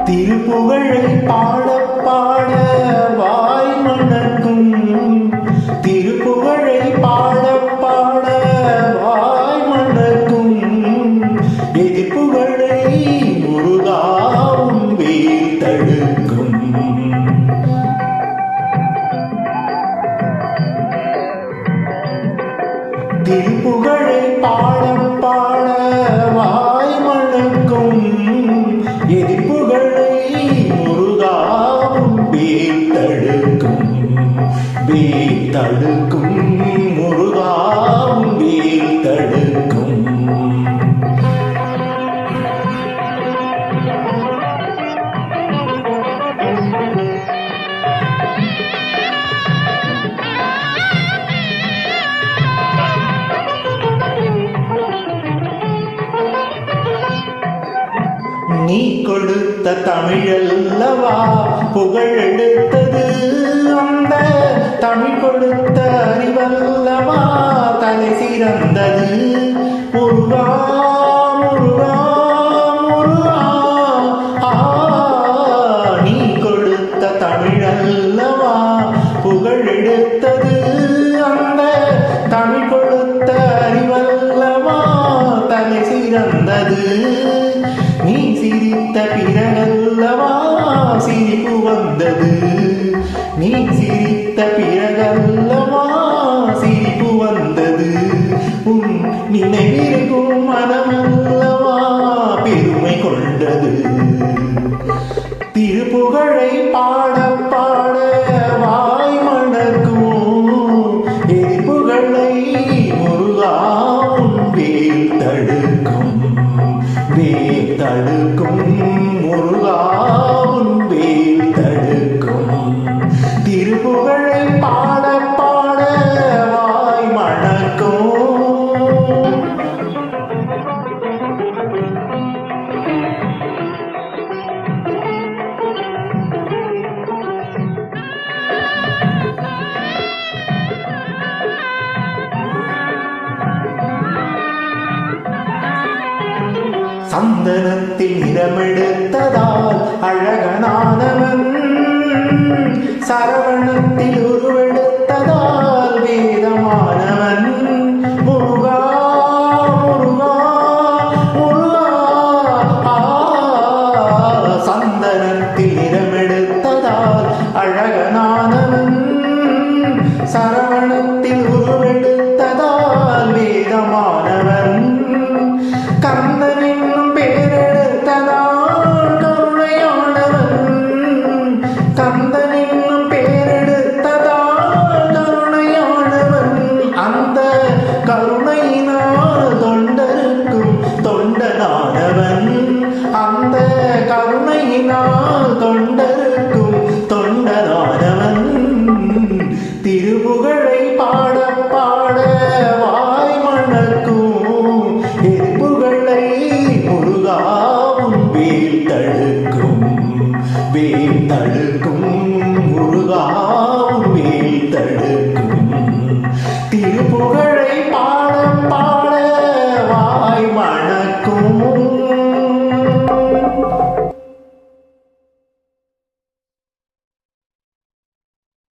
திருப்புகழை பாட பாட வாய் மணக்கும். திருப்புகழை பாட பாட வாய் மணக்கும். எதிர்ப்புகளை முருகாவும் வேல் தடுக்கும். திருப்புகழை பாட பாட வாய் மணக்கும். எதிர்ப்புகளை முருகாவும் வேல் தடுக்கும். வேல் தடுக்கும். முருகாவும் வேல் தடுக்கும். நீ கொடுத்த தமிழல்லவா புகழெடுத்தது. அந்த தமிழ் கொடுத்த அறிவல்லவா தலை சிறந்தது. முருகா முருகா முருகா. நீ கொடுத்த தமிழல்லவா புகழெடுத்தது. அந்த தமிழ் கொடுத்த அறிவல்லவா தலை சிறந்தது. நீ சிரித்த பிறகல்லவா சிரிப்பு வந்தது. நீ சிரித்த பிறகல்லவா சிரிப்பு வந்தது. உன் நினைவிருக்கும் மனமல்லவா பெருமை கொண்டது. திருப்புகழை பாட பாட வாய் மணக்கும். எதிர்ப்புகளை முருகாவும் வேல் தடுக்கும். வேல் தடுக்கும். முருகாவும் வேல் தடுக்கும். திருப்புகழை பாட பாட வாய் மணக்கும். சந்தனத்தில் நிறமெடுத்ததால் அழகனானவன். சரவணத்தில் உருவெடுத்ததால் வேதமானவன். முருகா முருகா முருகா. சந்தனத்தில் நிறமெடுத்ததால் அழகனானவன். சரவணத்தில் உருவெடுத்ததால் வேதமானவன். கந்தன் என்னும் பேரெடுத்ததால் கருணையானவன். கந்தன் என்னும் பேரெடுத்ததால் கருணையானவன். அந்த கருணையினால் தொண்டருக்கும் தொண்டனானவன். அந்த கருணையினால் தொண்டருக்கும் தொண்டனானவன். திருப்புகழை பாட பாட வாய் மணக்கும். எதிர்ப்புகளை முருகாவும் வேல் தடுக்கும். வேல் தடுக்கும்.